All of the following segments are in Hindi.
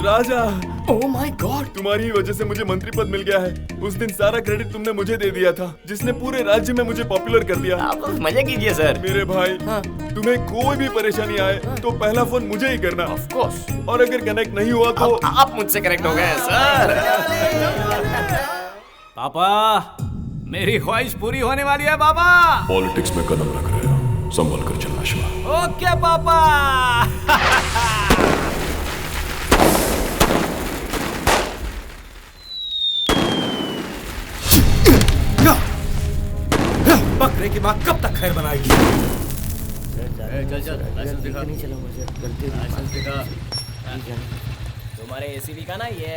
राजा, ओह माय गॉड, तुम्हारी ही वजह से मुझे मंत्री पद मिल गया है। उस दिन सारा क्रेडिट तुमने मुझे दे दिया था, जिसने पूरे राज्य में मुझे पॉपुलर कर दिया। आप मजे कीजिए सर। मेरे भाई, तुम्हें कोई भी परेशानी आए तो पहला फोन मुझे ही करना। Of course. और अगर कनेक्ट नहीं हुआ तो आप मुझसे कनेक्ट हो गए सर। पापा, मेरी ख्वाहिश पूरी होने वाली है पापा। पॉलिटिक्स में कदम रख रहे हो, संभल कर चलना शिवा। ओके पापा। बकरे की माँ कब तक खैर बनाएगी? चल लाइसेंस दिखा। लाइसेंस दिखा। तुम्हारे एसीबी का ना ये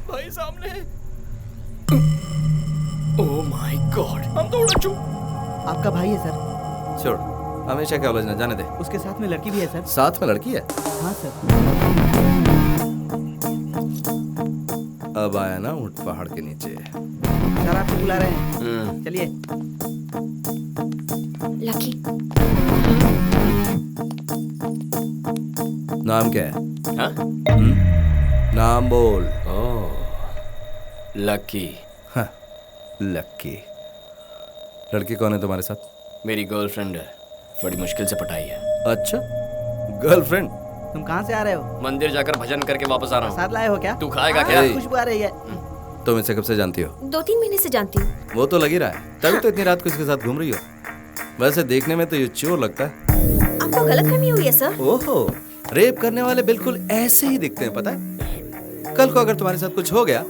भाई सामने। ओह माय गॉड, हम तो उड़ चुके। आपका भाई है सर। छोड़, हमेशा क्या उलझना, जाने दे। उसके साथ में लड़की भी है सर। साथ में लड़की है? हाँ सर। अब आया ना ऊंट पहाड़ के नीचे। सर आपको बुला रहे हैं, चलिए। लकी। नाम क्या है? हाँ? नाम बोल। ओह लकी। हाँ, लकी। लड़की कौन है तुम्हारे साथ? मेरी गर्लफ्रेंड है, बड़ी मुश्किल से पटाई है। अच्छा, गर्लफ्रेंड? तुम कहाँ से आ रहे हो? मंदिर जाकर भजन करके वापस आ रहा हूँ। साथ लाए हो क्या? तू खाएगा क्या? खुशबू आ रही है। तुम इसे कब से जानती हो? 2-3 महीने से जानती हूँ। वो तो लग ही रहा है, तभी तो इतनी रात को इसके साथ घूम रही हो। वैसे देखने में तो ये चोर लगता है। आपको गलतफहमी हुई है सर। ओहो, रेप करने वाले बिल्कुल ऐसे ही दिखते हैं, पता है? कल को अगर तुम्हारे साथ कुछ हो गया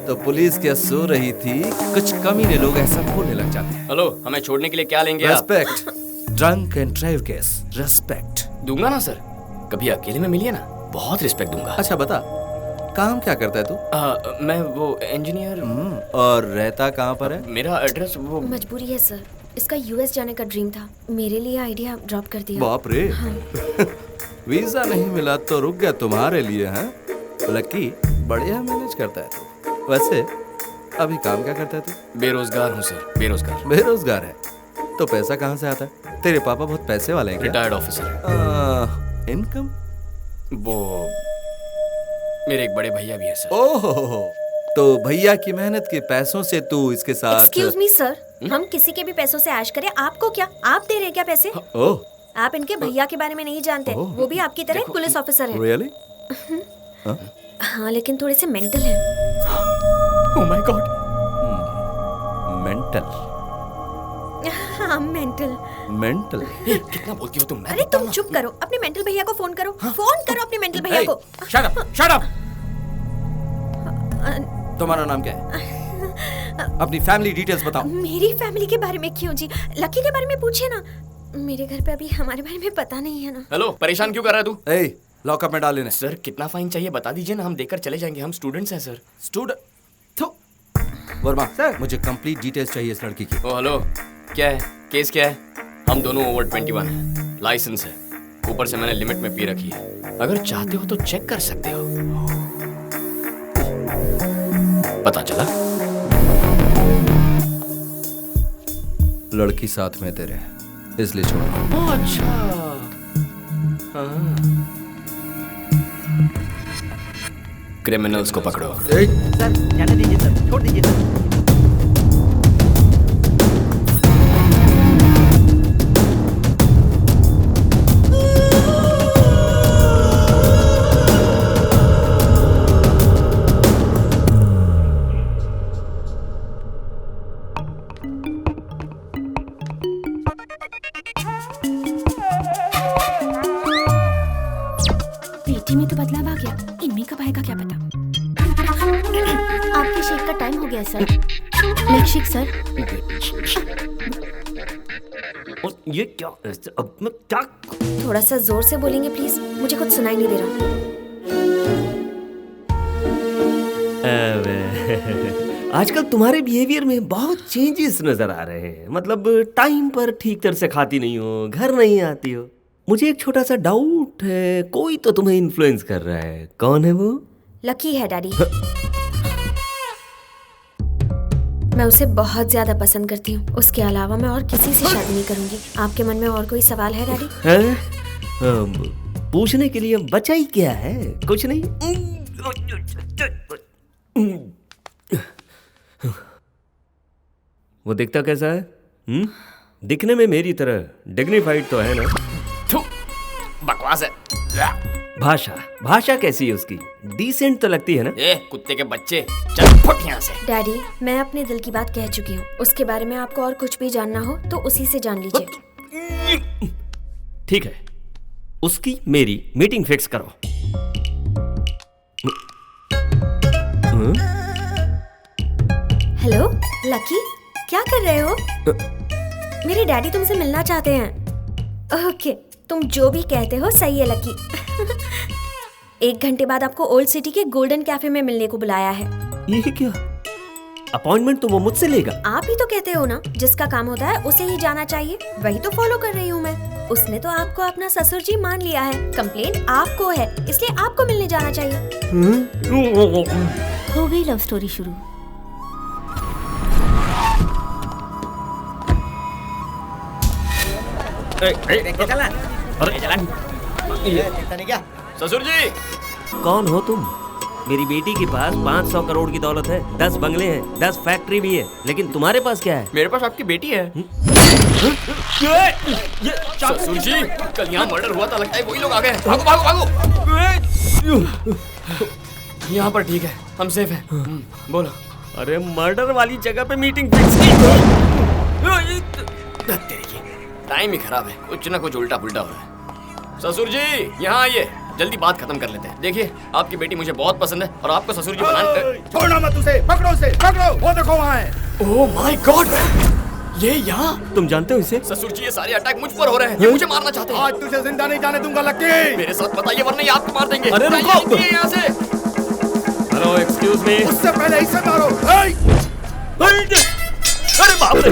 तो पुलिस क्या सो रही थी, कुछ कमीने लोग ऐसा बोलने लग जाते हैं। हेलो, हमें छोड़ने के लिए क्या लेंगे आप? Respect, drunk and drive case, respect दूंगा ना सर, कभी अकेले में मिलिए ना, बहुत रिस्पेक्ट दूंगा। अच्छा बता, काम क्या करता है तू? मैं वो इंजीनियर। और रहता कहाँ पर है? मेरा एड्रेस वो मजबूरी है सर, इसका यूएस जाने का ड्रीम था, मेरे लिए आइडिया ड्रॉप कर दिया। बाप रे। वीजा नहीं मिला तो रुक गया तुम्हारे लिए, हैं? लकी बढ़िया मैनेज करता है तू। वैसे अभी काम क्या करता है तू? बेरोजगार हूँ सर, बेरोजगार। बेरोजगार है तो पैसा कहाँ से आता है? तेरे पापा बहुत पैसे वाले हैं क्या? Retired officer. इनकम? वो मेरे एक बड़े भैया भी है सर। ओहो, तो भैया की मेहनत के पैसों से तू इसके साथ? एक्सक्यूज मी सर, हम किसी के भी पैसों से ऐश करें, आपको क्या? आप दे रहे हैं क्या पैसे? ओह, आप इनके भैया के बारे में नहीं जानते, वो भी आपकी तरह एक पुलिस ऑफिसर है। रियली? हाँ, लेकिन थोड़े से मेंटल है। Oh my God. मेंटल? हाँ, मेंटल। मेंटल? कितना बोलती हो तुम? अरे तुम चुप करो, अपने मेंटल भैया को फोन करो। फोन करो अपने मेंटल भैया को। Shut up, shut up. तुम्हारा नाम क्या है? अपनी फैमिली डिटेल्स बताओ। मेरी फैमिली के बारे में क्यों जी? लकी के बारे में पूछे ना, मेरे घर पे अभी हमारे बारे में पता नहीं है ना। हेलो, परेशान क्यों कर रहा है तू? ए, लॉकअप में डाल लेने। सर कितना फाइन चाहिए बता दीजिए ना, हम देकर चले जाएंगे, हम स्टूडेंट्स हैं सर। स्टूडेंट? वर्मा सर, मुझे कंप्लीट डिटेल्स चाहिए इस लड़की की। ओ हेलो, क्या है केस, क्या है? हम दोनों ओवर 21 हैं, लाइसेंस है, ऊपर से मैंने लिमिट में पी रखी है। अगर चाहते हो तो चेक कर सकते हो। पता चला? लड़की साथ में तेरे, इसलिए छोड़। अच्छा। क्रिमिनल्स को पकड़ो। सर जाने दीजिए सर, छोड़ दीजिए सर। पेटी में तो बदलाव आ गया, इनमें कब आएगा क्या पता। आपके शेक का टाइम हो गया सर। Milk shake sir. और ये क्या? अब मैं क्या? थोड़ा सा जोर से बोलेंगे प्लीज, मुझे कुछ सुनाई नहीं दे रहा। आजकल तुम्हारे बिहेवियर में बहुत चेंजेस नजर आ रहे हैं। मतलब टाइम पर ठीक तरह से खाती नहीं हो, घर नहीं आती हो। मुझे एक छोटा सा डाउट है, कोई तो तुम्हें इन्फ्लुएंस कर रहा है। कौन है वो? लकी है डैडी। मैं उसे बहुत ज्यादा पसंद करती हूँ, उसके अलावा मैं और किसी से शादी नहीं करूंगी। आपके मन में और कोई सवाल है डैडी? है? पूछने के लिए बचा ही क्या है, कुछ नहीं। वो दिखता कैसा है? दिखने में मेरी तरह डिग्निफाइड तो है ना? थू, बकवास है। भाषा कैसी है उसकी? डिसेंट तो लगती है ना? ए कुत्ते के बच्चे, चल फुट यहाँ से। डैडी, मैं अपने दिल की बात कह चुकी हूँ। उसके बारे में आपको और कुछ भी जानना हो तो उसी से जान लीजिए। ठीक है, उसकी मेरी मीटिंग फिक्स करो। हेलो लकी, क्या कर रहे हो? मेरे डैडी तुमसे मिलना चाहते हैं। ओके, तुम जो भी कहते हो सही है लकी। 1 घंटे बाद आपको ओल्ड सिटी के गोल्डन कैफे में मिलने को बुलाया है। ये क्या अपॉइंटमेंट तो वो मुझसे लेगा? आप ही तो कहते हो ना, जिसका काम होता है उसे ही जाना चाहिए। वही तो फॉलो कर रही हूँ मैं। उसने तो आपको अपना ससुर जी मान लिया है। कंप्लेंट आपको है, इसलिए आपको मिलने जाना चाहिए। हो गई लव स्टोरी शुरू। ससुर जी, कौन हो तुम? मेरी बेटी के पास 500 करोड़ की दौलत है, 10 बंगले हैं, 10 फैक्ट्री भी है, लेकिन तुम्हारे पास क्या है? मेरे पास आपकी बेटी है। ससुर जी, कल यहाँ मर्डर हुआ था, लगता है वही लोग आ गए। भागो भागो भागो। यहाँ पर ठीक है, हम सेफ हैं। बोलो। अरे मर्डर वाली जगह पे मीटिंग फिक्स की। टाइम ही खराब है, कुछ ना कुछ उल्टा पुल्टा हो रहा है। ससुर जी यहाँ आइए, जल्दी बात खत्म कर लेते हैं। देखिए, आपकी बेटी मुझे बहुत पसंद है और आपको ससुर जी बनाने। छोड़ना मत उसे, पकड़ो उसे, पकड़ो। वो देखो वहाँ है। ओह माय गॉड, ये यहाँ? तुम जानते हो इसे? ससुर जी, ये सारे अटैक मुझ पर हो रहे हैं। ये मुझे मारना चाहते हैं। आज तुझे जिंदा नहीं जाने दूंगा लकी। मेरे साथ बताइए, वरना ये आपको मार देंगे। अरे रुको, यहाँ से। Hello, excuse me. उससे पहले इसे मारो। अरे बाप रे।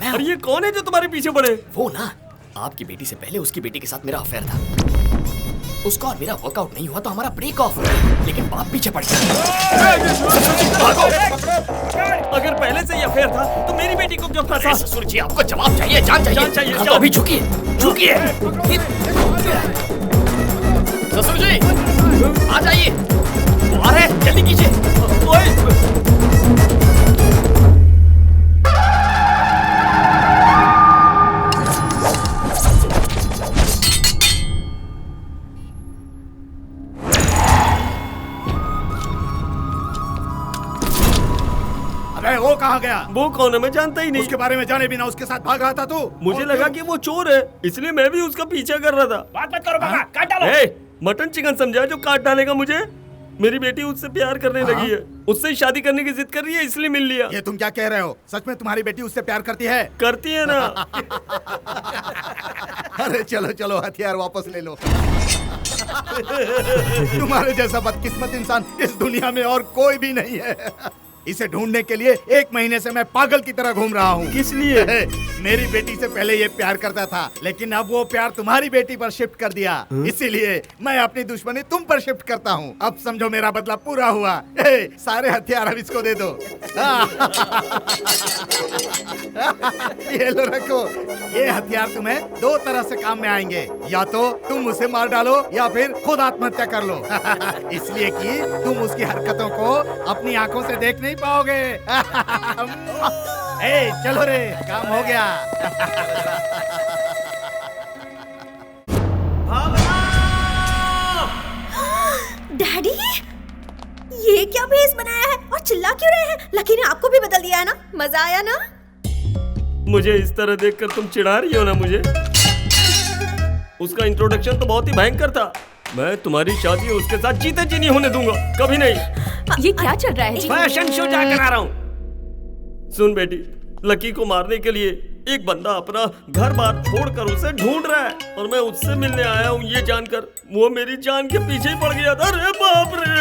अरे ये कौन है जो तुम्हारे पीछे पड़े? वो ना, आपकी बेटी से पहले उसकी बेटी के साथ मेरा अफेयर था। उसका और मेरा वर्कआउट नहीं हुआ तो हमारा ब्रेक ऑफ, लेकिन बाप पीछे पड़ गया। अगर पहले से ही अफेयर था तो मेरी बेटी को क्यों फंसा? ससुर जी, आपको जवाब चाहिए, जान चाहिए। जान चाहिए, हाँ, तो अभी झुकिए, झुकिए। ससुर जी, आ जाइए। वो आ रहे हैं, जल्दी कीजिए। वो कहाँ गया? वो कौन है? मैं जानता ही नहीं। उसके बारे में जाने बिना उसके साथ भाग रहा था तू? मुझे लगा कि वो चोर है, इसलिए मैं भी उसका पीछा कर रहा था। बात मत करो बाबा, काट डालो। मटन चिकन समझा जो काट डालेगा मुझे? मेरी बेटी उससे प्यार करने लगी है, उससे ही शादी करने की जिद कर रही है, इसलिए मिल लिया। ये तुम क्या कह रहे हो? सच में तुम्हारी बेटी उससे प्यार करती है? करती है ना। अरे चलो चलो, हथियार वापस ले लो। तुम्हारे जैसा बदकिस्मत इंसान इस दुनिया में और कोई भी नहीं है। इसे ढूंढने के लिए 1 महीने से मैं पागल की तरह घूम रहा हूँ। किस लिए? मेरी बेटी से पहले ये प्यार करता था, लेकिन अब वो प्यार तुम्हारी बेटी पर शिफ्ट कर दिया। इसीलिए मैं अपनी दुश्मनी तुम पर शिफ्ट करता हूँ। अब समझो मेरा बदला पूरा हुआ। सारे हथियार अब इसको दे दो। ये लो, रखो। ये हथियार तुम्हें 2 तरह से काम में आएंगे। या तो तुम उसे मार डालो या फिर खुद आत्महत्या कर लो। इसलिए कि तुम उसकी हरकतों को अपनी आंखों से देख नहीं पाओगे। चलो रे, काम हो गया। डैडी, ये क्या भेस बनाया है और चिल्ला क्यों रहे हैं? लकी ने आपको भी बदल दिया है ना? मजा आया ना? मुझे इस तरह देखकर तुम चिढ़ा रही हो ना मुझे? उसका इंट्रोडक्शन तो बहुत ही भयंकर था। मैं तुम्हारी शादी उसके साथ जीते जी नहीं होने दूंगा, कभी नहीं। ये क्या चल रहा है? फैशन शो जाकर आ रहा हूँ। सुन बेटी, लकी को मारने के लिए एक बंदा अपना घर बार छोड़कर उसे ढूंढ रहा है और मैं उससे मिलने आया हूँ ये जानकर वो मेरी जान के पीछे ही पड़ गया था। अरे बाप रे,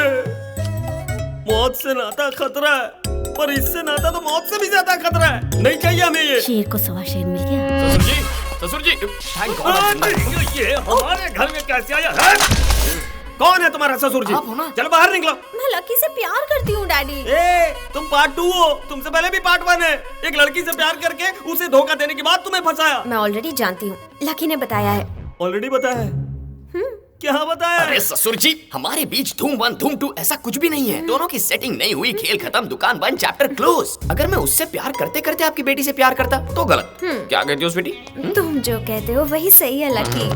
मौत से नाता खतरा है। पर इससे नाता तो मौत से भी ज्यादा खतरा है। नहीं चाहिए हमें ये। शेर को सवा शेर मिल गया। ससुर जी थैंक गॉड। ये हमारे घर में कैसे आया है? कौन है तुम्हारा ससुर जी? आप हो ना? चलो बाहर निकलो। मैं लकी से प्यार करती हूँ डैडी। ए, तुम पार्ट 2 हो, तुमसे पहले भी पार्ट 1 है। एक लड़की से प्यार करके उसे धोखा देने के बाद तुम्हें फंसाया। मैं ऑलरेडी जानती हूँ, लकी ने बताया है। ऑलरेडी बताया है? क्या बताया? अरे ससुर जी, हमारे बीच धूम 1 धूम 2 ऐसा कुछ भी नहीं है। दोनों की सेटिंग नहीं हुई, खेल खत्म, दुकान बंद, चैप्टर क्लोज। अगर मैं उससे प्यार करते करते आपकी बेटी से प्यार करता तो गलत। क्या कहती हो उस बेटी? तुम जो कहते हो वही सही है लकी।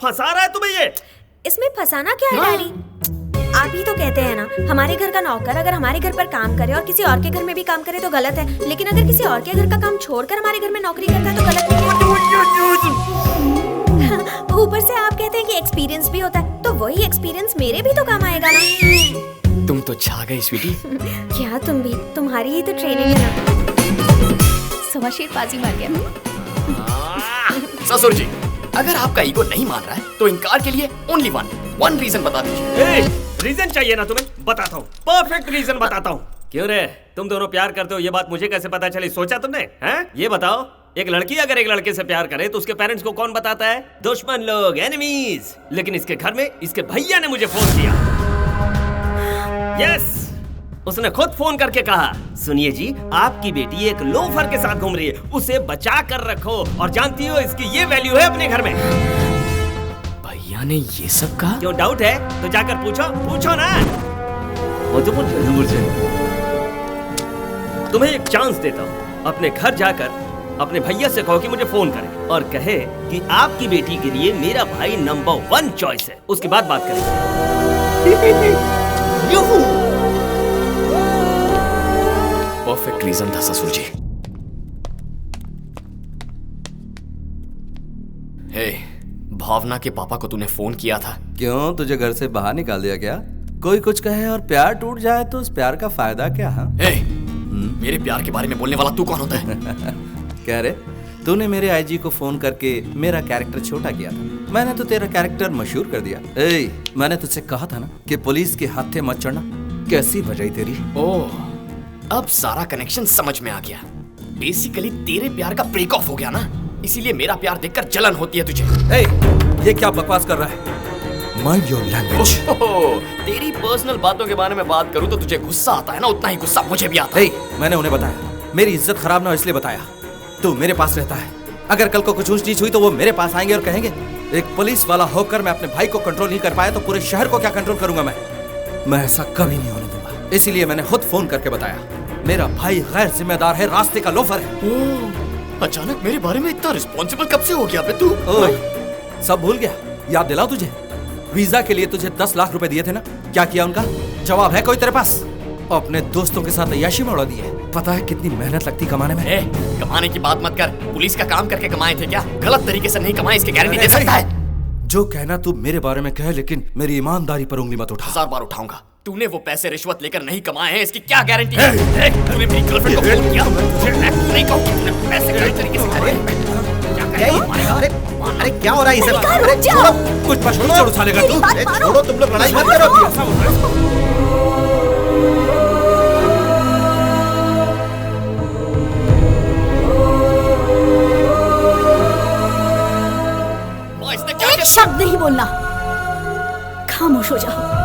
फंसा रहा है तुम्हें ये? इसमें फंसाना क्या है डैडी? आप ही तो कहते हैं ना, हमारे घर का नौकर अगर हमारे घर पर काम करे और किसी और के घर में भी काम करे तो गलत है, लेकिन अगर किसी और के घर का काम छोड़कर हमारे घर में नौकरी करता है तो गलत नहीं है। ऊपर से आप कहते हैं कि एक्सपीरियंस भी होता है, तो वही एक्सपीरियंस मेरे भी तो काम आएगा ना। तुम तो छा गई स्वीटी। क्या तुम भी? तुम्हारी ही तो ट्रेनिंग है ना। सवा शेर बाजी मार गया। ससुर जी, अगर आपका ईगो नहीं मान रहा है तो इनकार के लिए ओनली वन रीजन बता दीजिए। रीजन चाहिए ना तुम्हें? बताता हूँ, परफेक्ट रीजन बताता हूँ। क्यों रे, तुम दोनों प्यार करते हो, ये बात मुझे कैसे पता चली? सोचा तुमने? हैं? ये बताओ, एक लड़की अगर एक लड़के से प्यार करे तो उसके पेरेंट्स को कौन बताता है? दुश्मन लोग, एनिमीज। लेकिन इसके घर में इसके भैया ने मुझे फोन किया। यस, उसने खुद फोन करके कहा, सुनिए जी, आपकी बेटी एक लोफर के साथ घूम रही है, उसे बचा कर रखो। और जानती हो इसकी ये वैल्यू है अपने घर में। भैया ने ये सब कहा? क्यों डाउट है तो जाकर पूछो ना। वो तो तुम्हें एक चांस देता हूँ, अपने घर जाकर अपने भैया से कहो कि मुझे फोन करे और कहे कि आपकी बेटी के लिए मेरा भाई नंबर 1 चॉइस है। उसके बाद बात करेंगे। परफेक्ट रीजन था ससुर जी। हे, भावना के पापा को तूने फोन किया था? क्यों, तुझे घर से बाहर निकाल दिया क्या? कोई कुछ कहे और प्यार टूट जाए तो उस प्यार का फायदा क्या? हे, मेरे प्यार के बारे में बोलने वाला तू कौन होता है? कह रहे, तूने मेरे आईजी को फोन करके मेरा कैरेक्टर छोटा किया था, मैंने तो तेरा कैरेक्टर मशहूर कर दिया। मैंने तुझसे कहा था ना कि पुलिस के हाथे मत चढ़ना। कैसी बजाई तेरी। ओह, अब सारा कनेक्शन समझ में आ गया। बेसिकली तेरे प्यार का ब्रेक ऑफ हो गया ना, इसीलिए मेरा प्यार देखकर जलन होती है तुझे। ये क्या बकवास कर रहा है? Mind your language. तेरी पर्सनल बातों के बारे में बात करूं तो तुझे गुस्सा आता है ना, उतना ही गुस्सा मुझे भी आता है। मैंने उन्हें बताया, मेरी इज्जत खराब ना हो इसलिए बताया। तू मेरे पास रहता है, अगर कल को कुछ ऊंच नीच हुई तो वो मेरे पास आएंगे और कहेंगे एक पुलिस वाला होकर मैं अपने भाई को कंट्रोल नहीं कर पाया तो पूरे शहर को क्या कंट्रोल करूंगा मैं ऐसा कभी नहीं होने दूंगा। इसीलिए मैंने खुद फोन करके बताया, मेरा भाई गैर जिम्मेदार है, रास्ते का लोफर है। अचानक मेरे बारे में इतना रिस्पॉन्सिबल कब से हो गया बे तू? सब भूल गया? याद दिलाओ तुझे, वीजा के लिए तुझे 10 लाख रुपए दिए थे ना, क्या किया उनका? जवाब है कोई तेरे पास? अपने दोस्तों के साथ अय्याशी में उड़ा दी है। पता है कितनी मेहनत लगती कमाने में? कमाने की बात मत कर, पुलिस का काम करके कमाए थे क्या? गलत तरीके से नहीं कमाए, इसकी गारंटी दे सकता है? जो कहना तू मेरे बारे में कह, लेकिन मेरी ईमानदारी पर उंगली मत उठा। 1000 बार उठाऊंगा। तूने वो पैसे रिश्वत लेकर नहीं कमाए हैं, इसकी क्या गारंटी है? तूने मेरी गर्लफ्रेंड को फोन किया, नहीं कहूं कि तूने पैसे गलत तरीके से कमाए। अरे क्या हो रहा है ये सब? अरे छोड़ो, कुछ पछोड़ उछा लेगा तू। छोड़ो, तुम लोग लड़ाई मत करो। एक शब्द नहीं बोलना, खामोश हो जाओ।